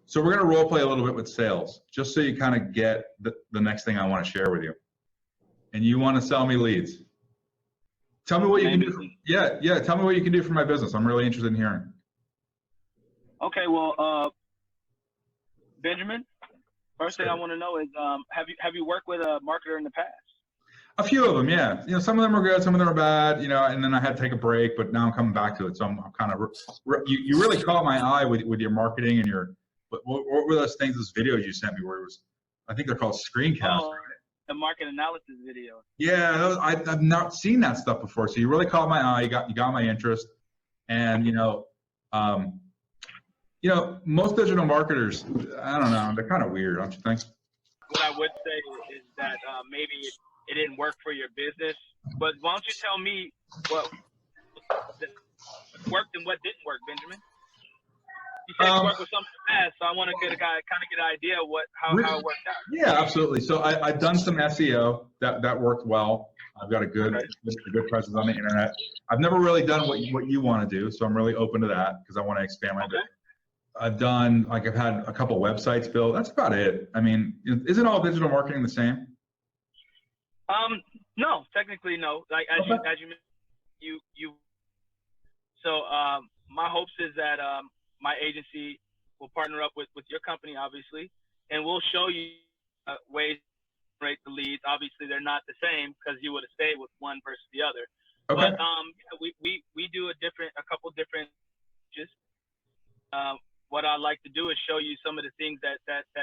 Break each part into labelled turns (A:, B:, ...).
A: So we're going to role play a little bit with sales, just so you kind of get the next thing I want to share with you. And you want to sell me leads. Tell me what you can do. Yeah. Tell me what you can do for my business. I'm really interested in hearing.
B: Okay. Well, Benjamin, first thing I want to know is, have you worked with a marketer in the past?
A: A few of them, yeah. Some of them are good, some of them are bad, and then I had to take a break, but now I'm coming back to it. So I'm kind of, you really caught my eye with your marketing and what were those things, those videos you sent me where it was, I think they're called screencasts.
B: Oh, the market analysis video.
A: Yeah, I've not seen that stuff before. So you really caught my eye, you got my interest. And, most digital marketers, I don't know, they're kind of weird, don't you think?
B: What I would say is that maybe it didn't work for your business, but why don't you tell me what worked and what didn't work, Benjamin? You said you worked with something fast, so I want to kind of get an idea of how it worked out.
A: Yeah, absolutely. So I've done some SEO that worked well. I've got a good presence on the internet. I've never really done what you want to do, so I'm really open to that because I want to expand my business. I've had a couple websites built. That's about it. I mean, isn't all digital marketing the same?
B: No, technically no. Like as you mentioned, you. So my hopes is that my agency will partner up with your company, obviously, and we'll show you ways to generate the leads. Obviously, they're not the same because you would have stayed with one versus the other. Okay. But we do a couple different. What I'd like to do is show you some of the things that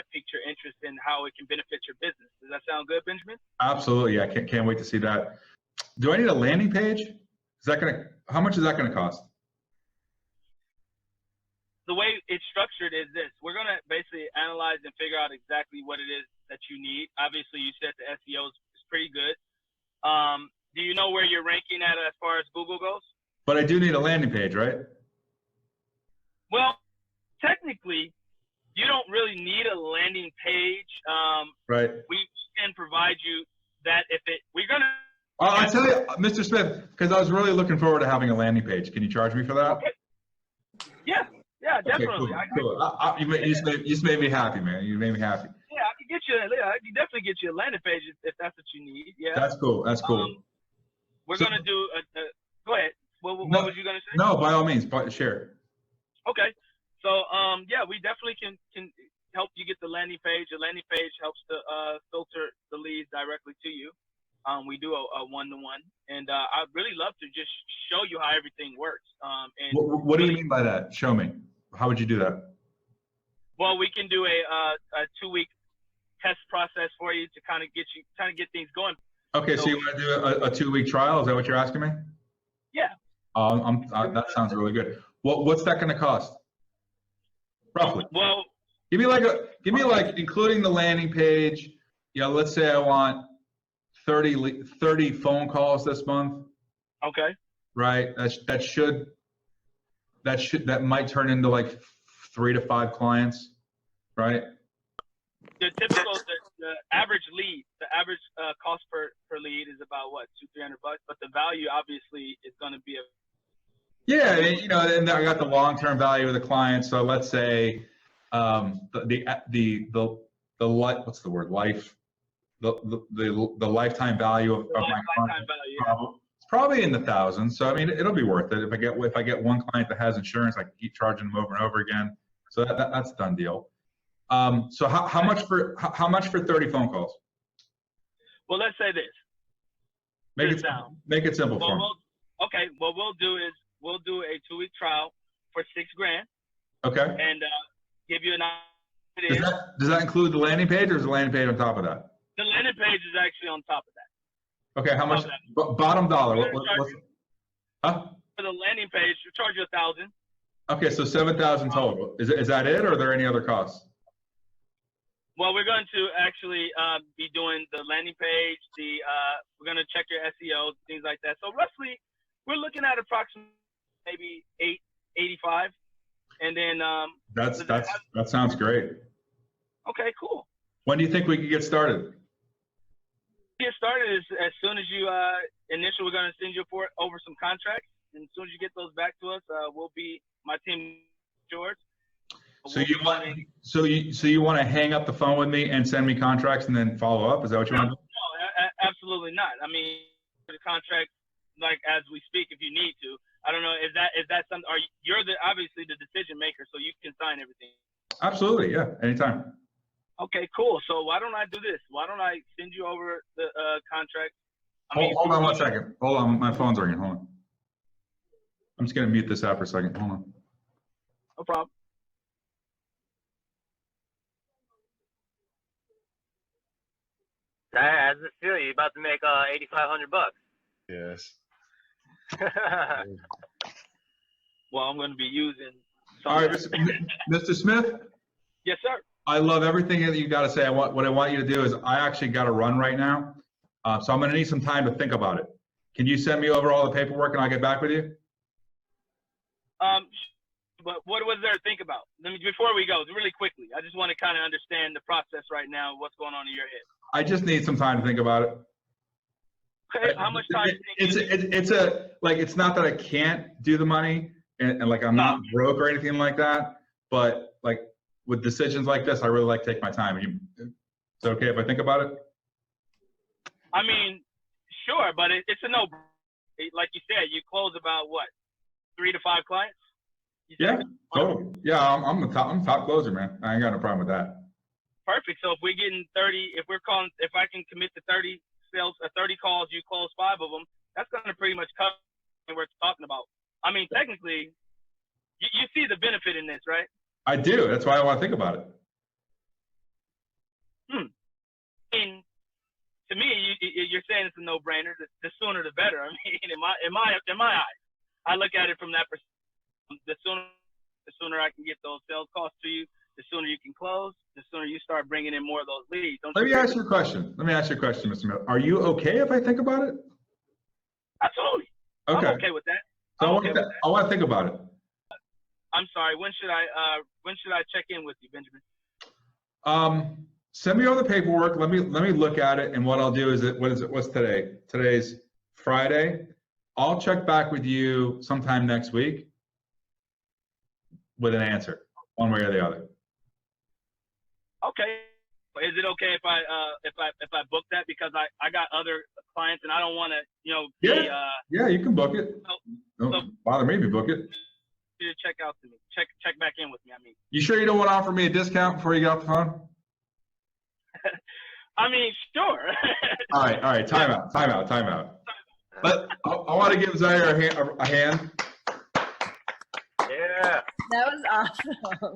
B: piqued your interest in how it can benefit your business. Does that sound good, Benjamin?
A: Absolutely. I can't wait to see that. Do I need a landing page? How much is that gonna cost?
B: The way it's structured is this. We're gonna basically analyze and figure out exactly what it is that you need. Obviously, you said the SEO is pretty good. Do you know where you're ranking at as far as Google goes?
A: But I do need a landing page, right?
B: Well, technically, you don't really need a landing page.
A: Right.
B: We can provide you that we're gonna.
A: I'll tell you, Mr. Smith, because I was really looking forward to having a landing page. Can you charge me for that?
B: Okay. Yeah, definitely.
A: Okay, cool. You just made me happy, man. You made me happy.
B: Yeah, I can definitely get you a landing page if that's what you need. Yeah.
A: That's cool.
B: We're gonna do go ahead. What was you gonna say?
A: No, by all means, share.
B: Okay. So we definitely can help you get the landing page. The landing page helps to filter the leads directly to you. We do a one-to-one, and I'd really love to just show you how everything works. And
A: what do you mean by that? Show me. How would you do that?
B: Well, we can do a 2-week test process for you to kind of get things going.
A: Okay, so you want to do a 2-week trial? Is that what you're asking me?
B: Yeah.
A: That sounds really good. What's that going to cost? Roughly.
B: Well,
A: give me like including the landing page. Let's say I want 30 phone calls this month.
B: Okay.
A: Right. That might turn into like 3 to 5 clients. Right.
B: The average lead, the average cost per lead is about what, $200-300, but the value obviously is going to be
A: Yeah, and I got the long-term value of the client. So let's say what's the word? The lifetime value of my client. It's probably in the thousands. So I mean, it'll be worth it. If I get one client that has insurance, I can keep charging them over and over again. So that's a done deal. So how much for 30 phone calls?
B: Well, let's say this.
A: Make it simple for me.
B: Okay. What we'll do is we'll do a 2-week trial for $6,000.
A: Okay.
B: And give you an idea.
A: Does that include the landing page, or is the landing page on top of that?
B: The landing page is actually on top of that.
A: Okay. How much? Bottom dollar. Huh?
B: For the landing page, we'll charge you $1,000.
A: Okay, so $7,000 total. Is that it, or are there any other costs?
B: Well, we're going to actually be doing the landing page. We're going to check your SEO, things like that. So roughly, we're looking at approximately maybe $885, and then
A: that sounds great.
B: Okay, cool.
A: When do you think we could get started?
B: Get started as soon as you initially. We're going to send you over some contracts, and as soon as you get those back to us, my team, George.
A: So you want to hang up the phone with me and send me contracts and then follow up? Is that what you want to do?
B: No, absolutely not. I mean, the contract, like as we speak, if you need to. I don't know. Is that something? You're obviously the decision maker, so you can sign everything.
A: Absolutely, yeah, anytime.
B: Okay, cool. So why don't I do this? Why don't I send you over the contract?
A: Hold on 1 second. Hold on, my phone's ringing. Hold on. I'm just gonna mute this app for a second. Hold on.
B: No problem.
C: How's it feel? You about to make $8,500?
D: Yes.
B: Well, I'm going to be using.
A: All right, Mr. Smith.
B: Yes, sir.
A: I love everything that you got to say. What I want you to do is I actually got to run right now, so I'm going to need some time to think about it. Can you send me over all the paperwork and I'll get back with you?
B: But what was there to think about? Before we go, really quickly, I just want to kind of understand the process right now. What's going on in your head?
A: I just need some time to think about it.
B: Okay, how much time?
A: It's not that I can't do the money and like I'm not broke or anything like that, but like with decisions like this, I really like to take my time. Is it okay if I think about it?
B: I mean, sure, but it's a no. Like you said, you close about what, 3 to 5 clients?
A: Yeah, totally. Yeah, I'm top closer, man. I ain't got no problem with that.
B: Perfect. So if we're getting 30, if I can commit to 30 sales, 30 calls, you close 5 of them, that's going to pretty much cover what we're talking about. I mean, technically, you see the benefit in this, right?
A: I do. That's why I want to think about it.
B: I mean, to me, you're saying it's a no-brainer. The sooner, the better. I mean, in my eyes, I look at it from that perspective. The sooner I can get those sales calls to you, the sooner you can close, the sooner you start bringing in more of those leads.
A: Let me ask you a question, Mr. Smith. Are you okay if I think about it?
B: Absolutely.
A: Okay.
B: I'm okay with that.
A: So I want to think about it.
B: I'm sorry. When should I check in with you, Benjamin?
A: Send me all the paperwork. Let me look at it. And what I'll do is what's today? Today's Friday. I'll check back with you sometime next week with an answer, one way or the other.
B: Okay. Is it okay if I book that, because I got other clients and I don't want to
A: Yeah, you can book it. Don't bother me if you book it.
B: Check out to me. Check back in with me. I mean. You
A: sure you don't want to offer me a discount before you get off the phone?
B: I mean, sure.
A: All right. Time out. But I want to give Zaire a hand.
C: Yeah.
E: That was awesome.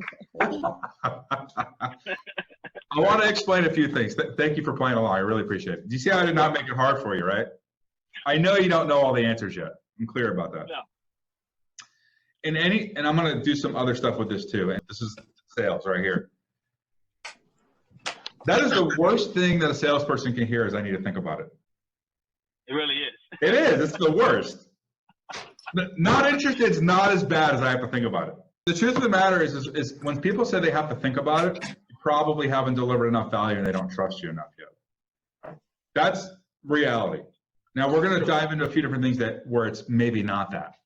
A: I want to explain a few things. Thank you for playing along. I really appreciate it. Do you see how I did not make it hard for you, right? I know you don't know all the answers yet. I'm clear about that.
B: No.
A: And I'm going to do some other stuff with this too. And this is sales right here. That is the worst thing that a salesperson can hear is I need to think about it.
B: It really is.
A: It is. It's the worst. Not interested is not as bad as I have to think about it. The truth of the matter is when people say they have to think about it, you probably haven't delivered enough value and they don't trust you enough yet. That's reality. Now we're going to dive into a few different things where it's maybe not that.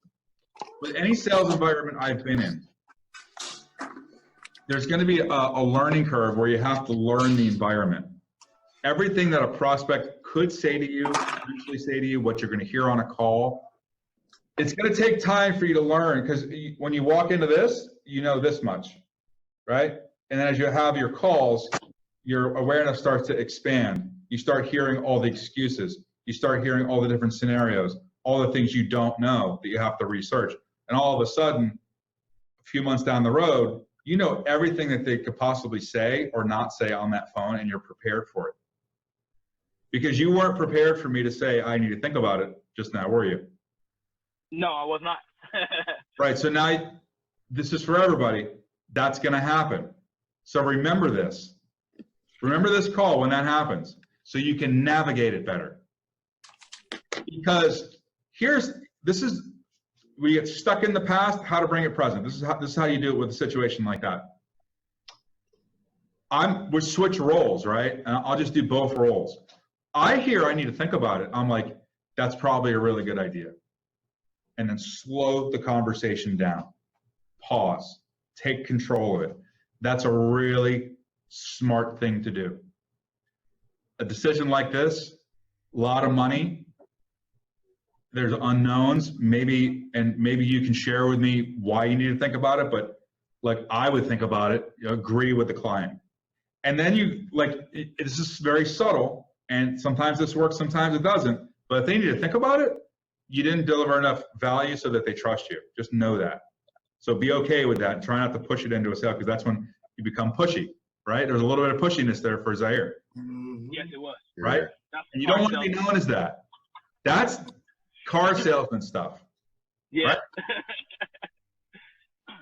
A: With any sales environment I've been in, there's going to be a learning curve where you have to learn the environment. Everything that a prospect could say to you, potentially say to you, what you're going to hear on a call, it's going to take time for you to learn, because when you walk into this, you know this much, right? And then as you have your calls, your awareness starts to expand. You start hearing all the excuses. You start hearing all the different scenarios, all the things you don't know that you have to research. And all of a sudden, a few months down the road, you know everything that they could possibly say or not say on that phone, and you're prepared for it. Because you weren't prepared for me to say, I need to think about it just now, were you?
B: No, I was not.
A: Right, so now this is for everybody. That's going to happen. So remember this. Remember this call when that happens so you can navigate it better. Because we get stuck in the past, how to bring it present. This is how you do it with a situation like that. We switch roles, right? And I'll just do both roles. I need to think about it. I'm like, that's probably a really good idea. And then slow the conversation down. Pause. Take control of it. That's a really smart thing to do. A decision like this, a lot of money, there's unknowns, maybe you can share with me why you need to think about it, but like I would think about it, agree with the client. And then it's just very subtle, and sometimes this works, sometimes it doesn't, but if they need to think about it, you didn't deliver enough value so that they trust you. Just know that. So be okay with that. Try not to push it into a sale, because that's when you become pushy, right? There's a little bit of pushiness there for Zaire.
B: Yes, it was.
A: Right? And you don't want to be known as that. That's car salesman stuff.
B: Yeah.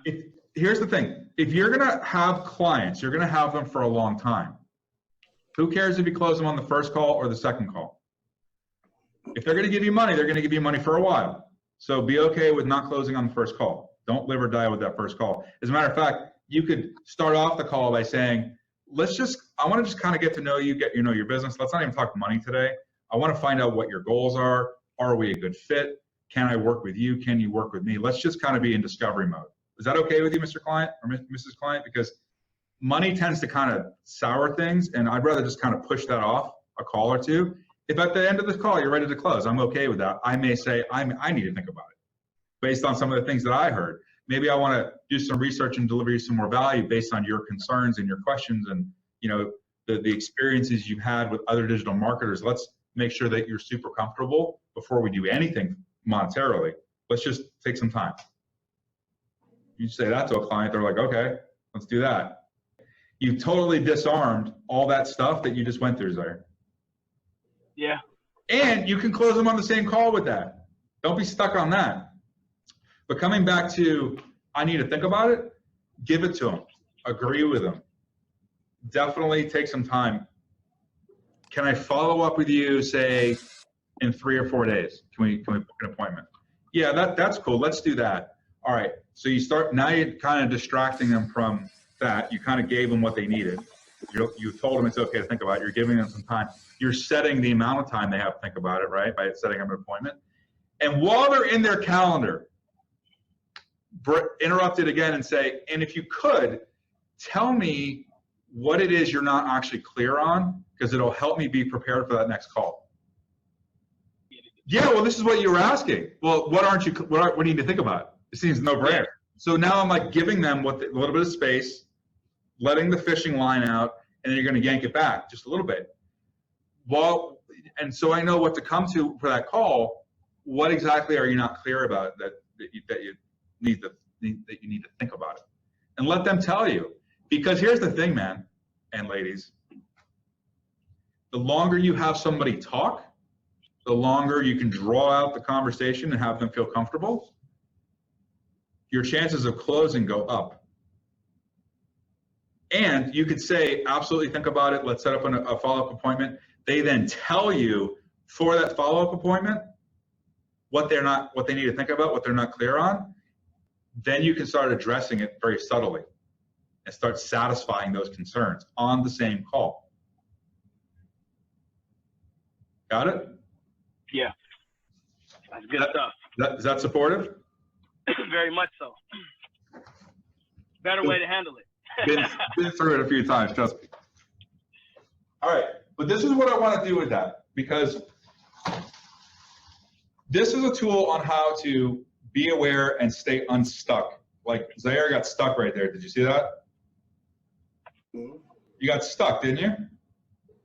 A: Right? Here's the thing. If you're going to have clients, you're going to have them for a long time. Who cares if you close them on the first call or the second call? If they're going to give you money, they're going to give you money for a while. So be okay with not closing on the first call. Don't live or die with that first call. As a matter of fact, you could start off the call by saying, I want to just kind of get to know you, get to know your business. Let's not even talk money today. I want to find out what your goals are. Are we a good fit? Can I work with you? Can you work with me? Let's just kind of be in discovery mode. Is that okay with you, Mr. Client or Mrs. Client? Because money tends to kind of sour things, and I'd rather just kind of push that off a call or two. If at the end of the call you're ready to close, I'm okay with that. I may say, I need to think about it based on some of the things that I heard. Maybe I want to do some research and deliver you some more value based on your concerns and your questions and the experiences you've had with other digital marketers. Let's make sure that you're super comfortable before we do anything monetarily. Let's just take some time. You say that to a client, they're like, okay, let's do that. You've totally disarmed all that stuff that you just went through, Zaire.
B: Yeah.
A: And you can close them on the same call with that. Don't be stuck on that. But coming back to, I need to think about it, give it to them. Agree with them. Definitely take some time. Can I follow up with you, say, in 3 or 4 days? Can we book an appointment? Yeah, that's cool. Let's do that. All right. So now you're kind of distracting them from that. You kind of gave them what they needed. You told them it's okay to think about it. You're giving them some time. You're setting the amount of time they have to think about it, right? By setting up an appointment. And while they're in their calendar, interrupt it again and say, and if you could, tell me what it is you're not actually clear on, because it'll help me be prepared for that next call. Yeah, well, this is what you were asking. Well, what do you need to think about? It seems no-brainer. So now I'm like giving them a little bit of space, letting the fishing line out, and then you're going to yank it back just a little bit. And so I know what to come to for that call. What exactly are you not clear about that you need to think about it? And let them tell you. Because here's the thing, man and ladies. The longer you have somebody talk, the longer you can draw out the conversation and have them feel comfortable, your chances of closing go up. And you could say, absolutely think about it. Let's set up a follow-up appointment. They then tell you for that follow-up appointment what they need to think about, what they're not clear on. Then you can start addressing it very subtly and start satisfying those concerns on the same call. Got it?
B: Yeah. That's good stuff.
A: Is that supportive?
B: Very much so. Better way to handle it.
A: Been through it a few times, trust me. All right, but this is what I want to do with that, because this is a tool on how to be aware and stay unstuck. Like Zaire got stuck right there. Did you see that? You got stuck, didn't you?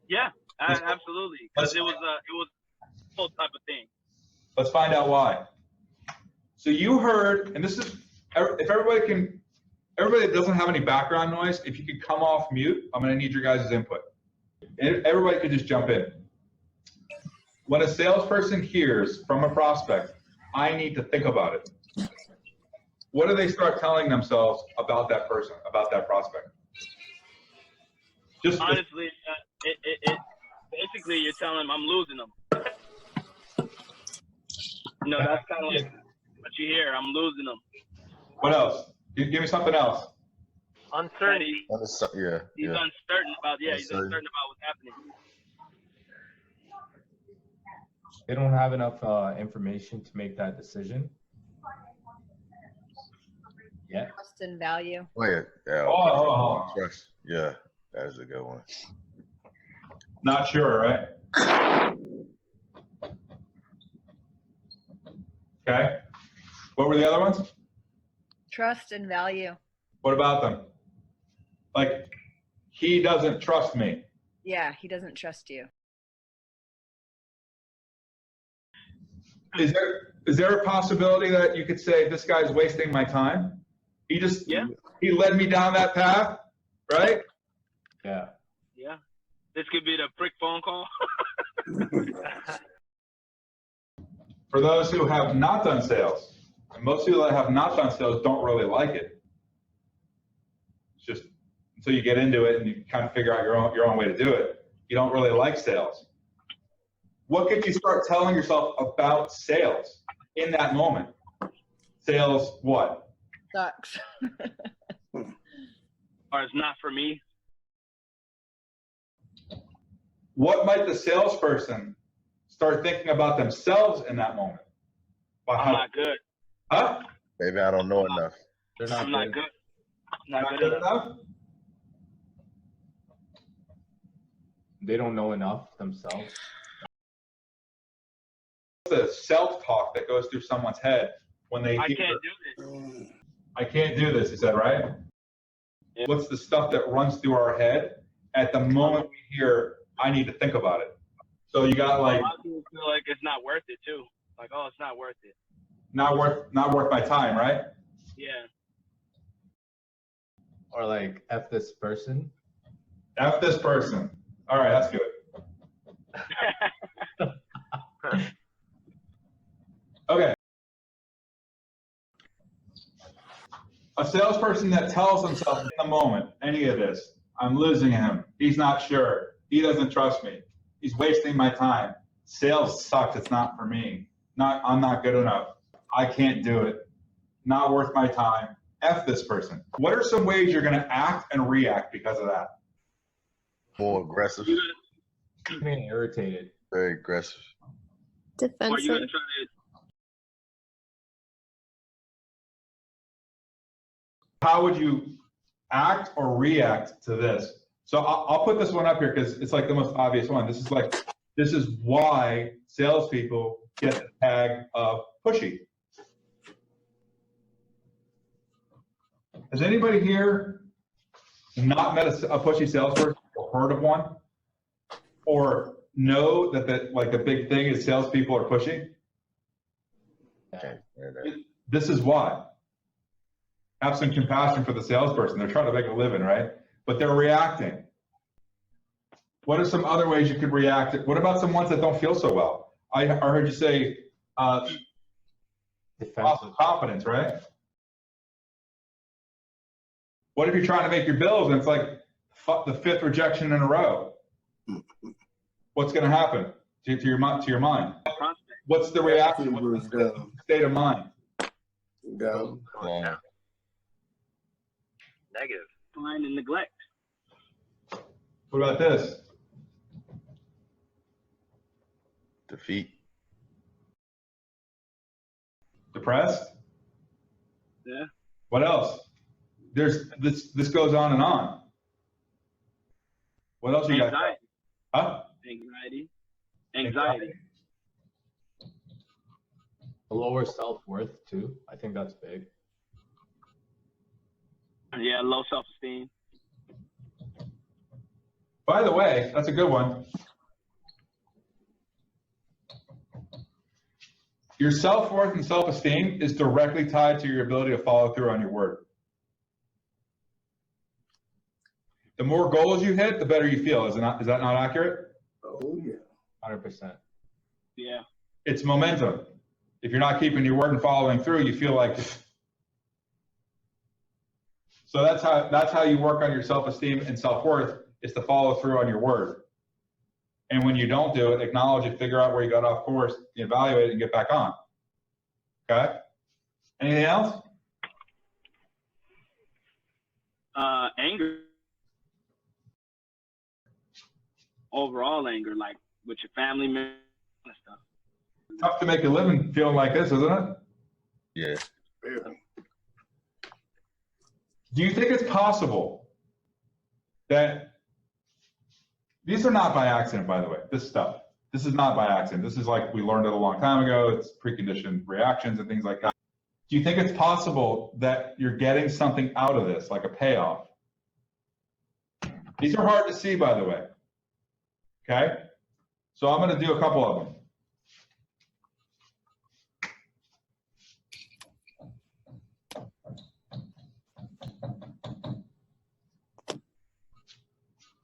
B: Yeah, absolutely. Because it was a whole type of thing.
A: Let's find out why. So you heard, and this is, if everybody that doesn't have any background noise, if you could come off mute, I'm going to need your guys' input. And everybody could just jump in. When a salesperson hears from a prospect, I need to think about it, what do they start telling themselves about that person, about that prospect? Just
B: honestly, basically you're telling them I'm losing them. That's kind of like what you hear. I'm losing them.
A: What else? Give me something else.
C: Uncertainty.
B: He's uncertain about what's happening.
D: They don't have enough information to make that decision. Yeah.
E: Trust and value.
F: Oh, yeah. Yeah.
A: Oh,
F: Trust. Yeah, that's a good one.
A: not sure, right? Okay. What were the other ones?
E: Trust and value.
A: What about them? Like, he doesn't trust me.
E: Yeah, he doesn't trust you.
A: Is there a possibility that you could say this guy's wasting my time? He led me down that path, right?
D: Yeah.
B: Yeah. This could be the prick phone call.
A: For those who have not done sales, and most people that have not done sales don't really like it. It's just until you get into it and you kind of figure out your own way to do it, you don't really like sales. What could you start telling yourself about sales in that moment? Sales what?
E: Sucks.
B: Or it's not for me.
A: What might the salesperson start thinking about themselves in that moment?
B: I'm not good.
A: Huh?
F: Maybe I don't know enough.
D: They're not
B: I'm not good. Not
A: Not
B: good
A: good
B: enough.
A: enough?
D: They don't know enough themselves.
A: The self-talk that goes through someone's head when they
B: I
A: hear,
B: can't do this.
A: I can't do this, you said, right?
B: Yeah.
A: What's the stuff that runs through our head at the moment we hear, I need to think about it? So you got
B: A
A: like,
B: lot of people feel like it's not worth it too. Like, oh, it's not worth it.
A: not worth my time, right?
B: Yeah.
D: Or like, F this person.
A: F this person. All right, that's good. Okay. A salesperson that tells himself in the moment, any of this, I'm losing him. He's not sure. He doesn't trust me. He's wasting my time. Sales sucks. It's not for me. I'm not good enough. I can't do it. Not worth my time. F this person. What are some ways you're going to act and react because of that?
F: More aggressive.
D: Getting irritated.
F: Very aggressive.
B: Or you
G: Defensive.
B: gotta try to.
A: How would you act or react to this? So I'll put this one up here because it's like the most obvious one. This is why salespeople get the tag of pushy. Has anybody here not met a pushy salesperson or heard of one? Or know that the big thing is salespeople are pushy?
F: Can't stand that.
A: This is why. Have some compassion for the salesperson. They're trying to make a living, right? But they're reacting. What are some other ways you could react? What about some ones that don't feel so well? I heard you say
D: Defensive.
A: confidence, right? What if you're trying to make your bills and it's like the fifth rejection in a row? What's going to happen to your mind? What's the reaction? What's the state of mind?
C: Go.
F: Yeah.
C: Negative.
B: Blind and neglect.
A: What about this?
F: Defeat.
A: Depressed?
B: Yeah.
A: What else? There's this goes on and on. What else you got?
B: Anxiety.
A: Huh?
B: Anxiety.
D: Lower self-worth too. I think that's big.
B: Yeah, low self-esteem.
A: By the way, that's a good one. Your self-worth and self-esteem is directly tied to your ability to follow through on your word. The more goals you hit, the better you feel. Is that not accurate?
C: Oh, yeah.
D: 100%.
B: Yeah.
A: It's momentum. If you're not keeping your word and following through, you feel like. So that's how you work on your self-esteem and self-worth, is to follow through on your word. And when you don't do it, acknowledge it, figure out where you got off course, evaluate it, and get back on. Okay? Anything else?
B: Anger. Overall anger, like with your family members and stuff.
A: Tough to make a living feeling like this, isn't it?
F: Yeah.
C: Very.
A: Do you think it's possible that these are not by accident, by the way, this stuff. This is not by accident. This is like we learned it a long time ago. It's preconditioned reactions and things like that. Do you think it's possible that you're getting something out of this, like a payoff? These are hard to see, by the way. Okay? So I'm going to do a couple of them.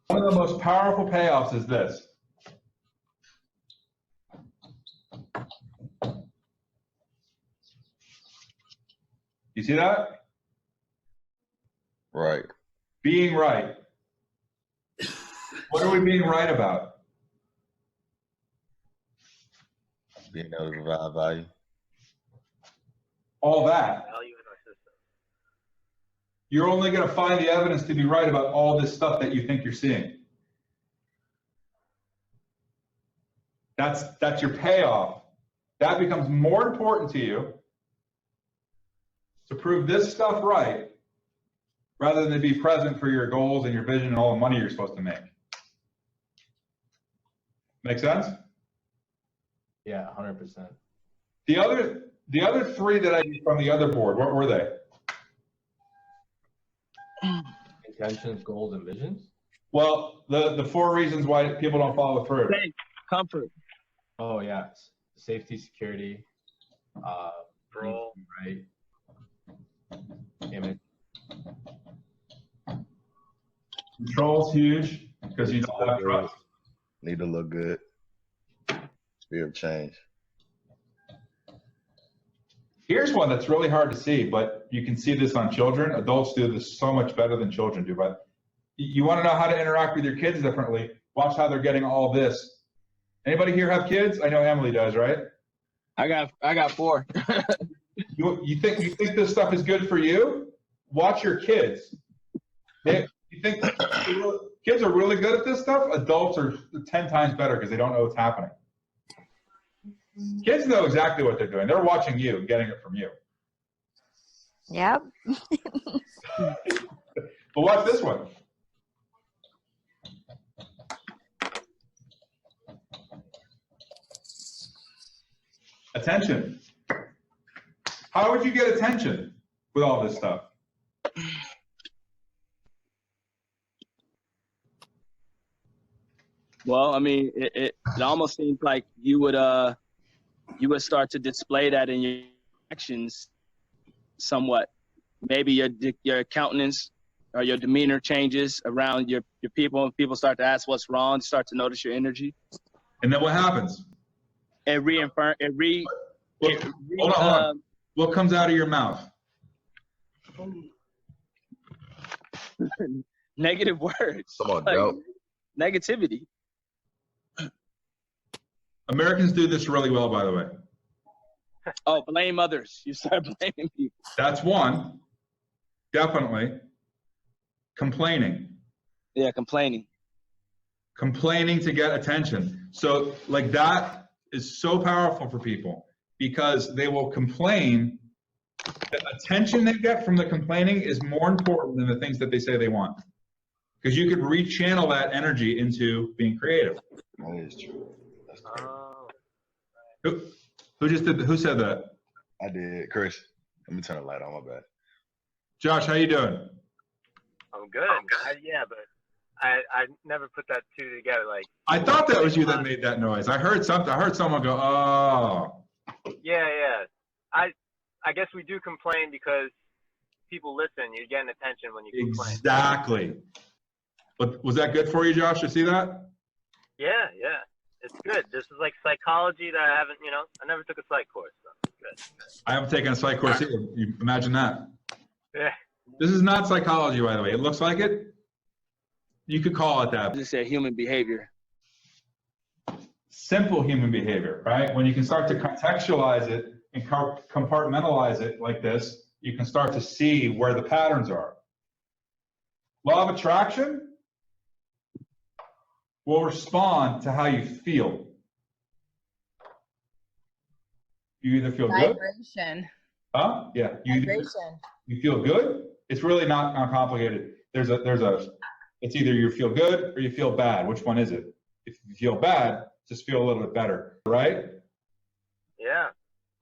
A: One of the most powerful payoffs is this. You see that?
F: Right.
A: Being right. What are we being right about?
F: Being able to provide value.
A: All that.
B: Value in our system.
A: You're only going to find the evidence to be right about all this stuff that you think you're seeing. That's your payoff. That becomes more important to you to prove this stuff right rather than to be present for your goals and your vision and all the money you're supposed to make. Make sense?
D: Yeah, 100%.
A: The other three that I did from the other board, what were they?
D: Intentions, goals, and visions.
A: Well, the 4 reasons why people don't follow through.
B: Safe, comfort.
D: Oh yeah, safety, security,
B: Control.
D: right, image.
A: Control's huge because you don't have trust.
F: Need to look good. Fear of change.
A: Here's one that's really hard to see, but you can see this on children. Adults do this so much better than children do. But you want to know how to interact with your kids differently. Watch how they're getting all this. Anybody here have kids? I know Emily does, right?
B: I got 4.
A: You think this stuff is good for you? Watch your kids. You think kids are really good at this stuff? Adults are 10 times better because they don't know what's happening. Kids know exactly what they're doing. They're watching you and getting it from you.
G: Yep.
A: But watch this one. Attention. How would you get attention with all this stuff?
H: Well, I mean, it almost seems like you would start to display that in your actions somewhat. Maybe your countenance or your demeanor changes around your people, and people start to ask what's wrong, start to notice your energy.
A: And then what happens?
H: Hold
A: on. What comes out of your mouth?
H: Negative words.
F: Come on,
H: like,
F: Joe.
H: negativity.
A: Americans do this really well, by the way.
H: Oh, blame others. You start blaming people.
A: That's one. Definitely. Complaining.
H: Yeah, complaining.
A: Complaining to get attention. So like that is so powerful for people because they will complain. The attention they get from the complaining is more important than the things that they say they want. Because you could rechannel that energy into being creative.
F: That is true. That's true.
A: Who said that?
F: I did. Chris, let me turn the light on, my bad.
A: Josh, how you doing?
I: I'm good. Yeah, but I never put that two together. Like,
A: I thought that was you that made that noise. I heard something. I heard someone go, oh.
I: yeah. I guess we do complain because people listen. You're getting attention when you complain.
A: Exactly. But was that good for you, Josh, to see that?
I: Yeah. It's good. This is like psychology that I haven't, I never took a psych course, so it's good.
A: I haven't taken a psych course either. You imagine that.
I: Yeah.
A: This is not psychology, by the way. It looks like it. You could call it that.
H: Just say human behavior.
A: Simple human behavior, right? When you can start to contextualize it and compartmentalize it like this, you can start to see where the patterns are. Law of attraction will respond to how you feel. You either feel good.
E: Vibration.
A: Huh? Yeah. You
E: Vibration.
A: feel good, It's really not complicated. It's either you feel good or you feel bad. Which one is it? If you feel bad, just feel a little bit better, right?
I: Yeah.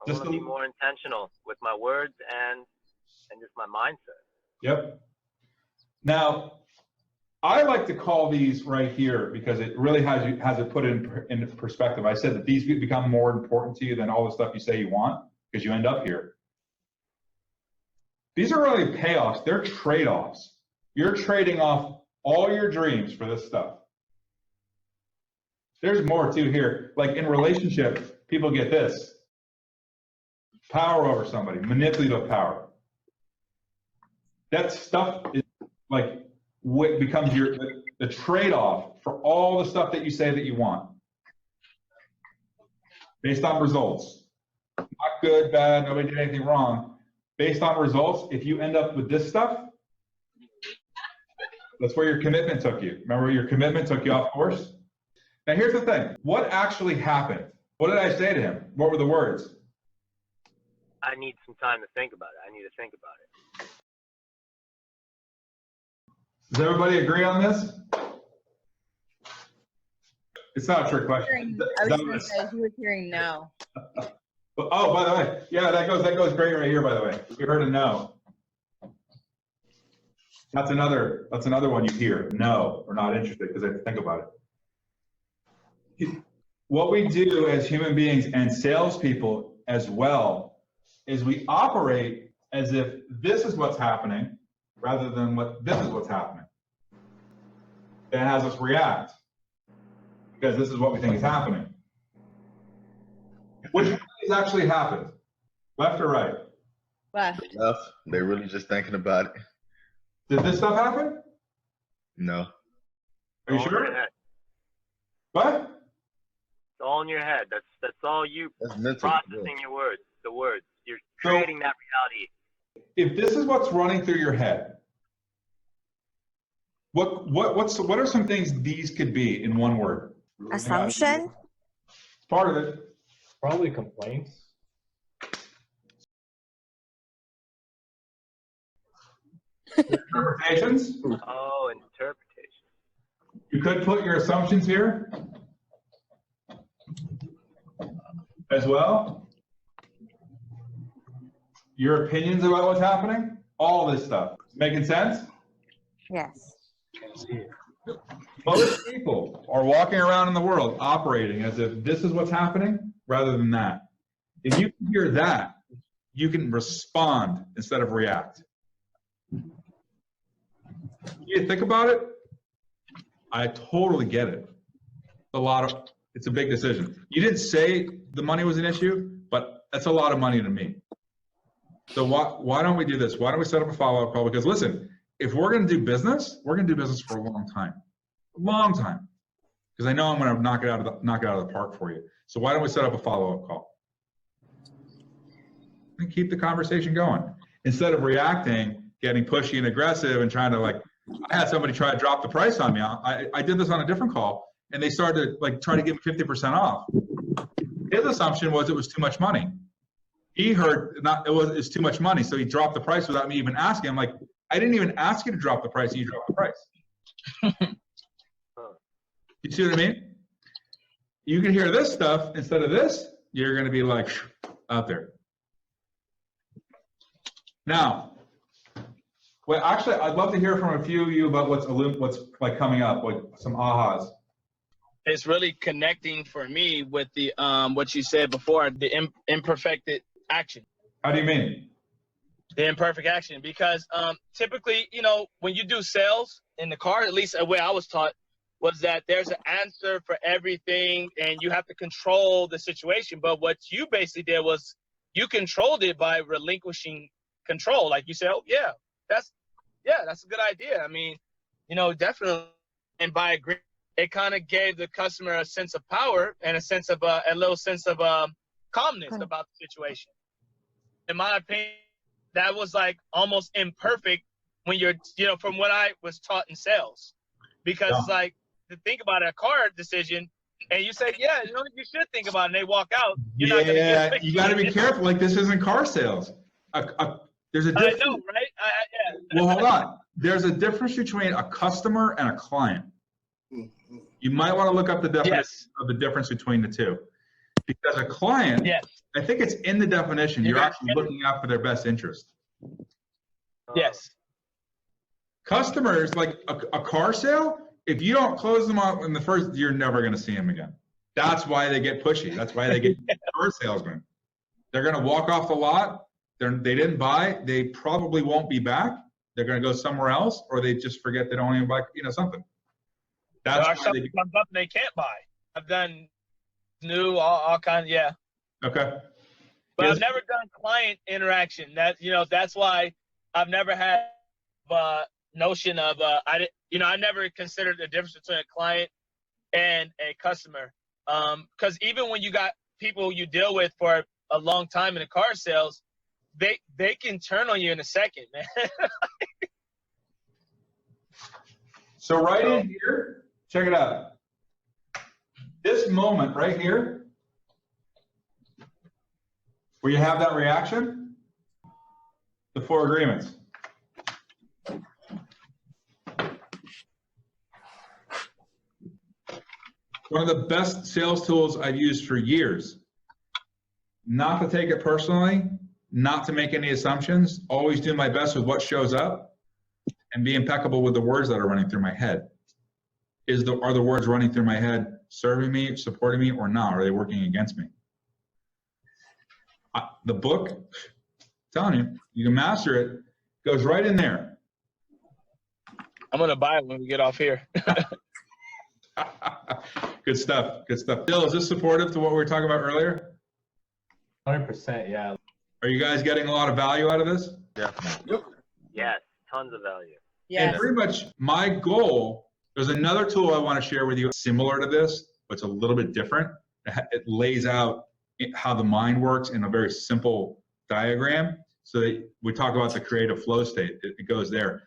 I: I
A: Just
I: want to be more intentional with my words and just my mindset.
A: Yep. Now, I like to call these right here because it really has it put into perspective. I said that these become more important to you than all the stuff you say you want because you end up here. These are really payoffs. They're trade-offs. You're trading off all your dreams for this stuff. There's more too here. Like in relationships, people get this. Power over somebody, manipulative power. That stuff is like what becomes the trade-off for all the stuff that you say that you want. Based on results. Not good, bad, nobody did anything wrong. Based on results, if you end up with this stuff, that's where your commitment took you. Remember, your commitment took you off course? Now here's the thing. What actually happened? What did I say to him? What were the words?
I: I need some time to think about it. I need to think about it.
A: Does everybody agree on this? It's not a trick question.
E: I was going to say, he was hearing no.
A: Oh, by the way, yeah, that goes great right here, by the way. You heard a no. That's another one you hear. No, we're not interested because I have to think about it. What we do as human beings and salespeople as well is we operate as if this is what's happening rather than this is what's happening. That has us react because this is what we think is happening. Which one of these actually happened? Left or right?
E: Left.
F: Left. They're really just thinking about it.
A: Did this stuff happen?
F: No.
A: Are you
I: All in
A: sure?
I: your head.
A: What?
I: It's all in your head. That's all you
F: That's mental.
I: processing your words. The words. You're creating that reality.
A: If this is what's running through your head, what are some things these could be in one word?
G: Assumption?
A: Part of it.
D: Probably complaints.
A: Interpretations.
I: Oh, interpretation.
A: You could put your assumptions here as well. Your opinions about what's happening. All this stuff. Making sense?
G: Yes.
A: Most people are walking around in the world operating as if this is what's happening rather than that. If you can hear that, you can respond instead of react. You think about it, I totally get it. It's a big decision. You didn't say the money was an issue, but that's a lot of money to me. So why don't we do this? Why don't we set up a follow-up call? Because listen, if we're going to do business, we're going to do business for a long time. Because I know I'm going to knock it out of the park for you. So why don't we set up a follow-up call and keep the conversation going instead of reacting, getting pushy and aggressive, and trying to I had somebody try to drop the price on me. I did this on a different call, and they started try to give me 50% off. His assumption was it was too much money. He heard it's too much money, so he dropped the price without me even asking. I'm like, I didn't even ask you to drop the price, and you dropped the price. You see what I mean? You can hear this stuff instead of this. You're going to be out there. Now, well, actually, I'd love to hear from a few of you about what's coming up, some ahas.
H: It's really connecting for me with the what you said before, the imperfected action.
A: How do you mean?
H: The imperfect action, because typically, when you do sales in the car, at least the way I was taught, was that there's an answer for everything and you have to control the situation. But what you basically did was you controlled it by relinquishing control. Like you said, oh, that's a good idea. I mean, definitely. And by agreeing, it kind of gave the customer a sense of power and a sense of a little sense of calmness about the situation. In my opinion, that was almost imperfect when you're, from what I was taught in sales, because it's to think about a car decision and you say, you should think about it, and they walk out. You're not gonna
A: you got to be careful. This isn't car sales. There's a
B: I
A: difference.
B: know, right? Yeah.
A: Well, hold on. There's a difference between a customer and a client. You might want to look up the definition
B: Yes.
A: of the difference between the two. Because a client,
B: Yes.
A: I think it's in the definition, you're actually looking out for their best interest.
B: Yes.
A: Customers, like a car sale, if you don't close them out in the first, you're never going to see them again. That's why they get pushy. That's why they get car salesmen. They're going to walk off the lot. They didn't buy. They probably won't be back. They're going to go somewhere else, or they just forget they don't even buy, something. That's
B: Or
A: why
B: something comes up and they can't buy. I've done new, all kinds, yeah.
A: Okay.
B: But
A: Yes.
B: I've never done client interaction. That's why I've never had a notion of I never considered the difference between a client and a customer. Because even when you got people you deal with for a long time in the car sales, they can turn on you in a second, man.
A: So right in here, check it out. This moment right here, where you have that reaction, the 4 agreements. One of the best sales tools I've used for years. Not to take it personally, not to make any assumptions, always do my best with what shows up, and be impeccable with the words that are running through my head. Are the words running through my head serving me, supporting me, or not? Are they working against me? The book, I'm telling you, you can master it, goes right in there.
B: I'm going to buy it when we get off here.
A: Good stuff, good stuff. Bill, is this supportive to what we were talking about earlier?
D: 100%, yeah.
A: Are you guys getting a lot of value out of this?
I: Yes, tons of value.
A: And
E: Yes.
A: pretty much my goal, there's another tool I want to share with you similar to this, but it's a little bit different. It lays out how the mind works in a very simple diagram. So that we talk about the creative flow state. It goes there.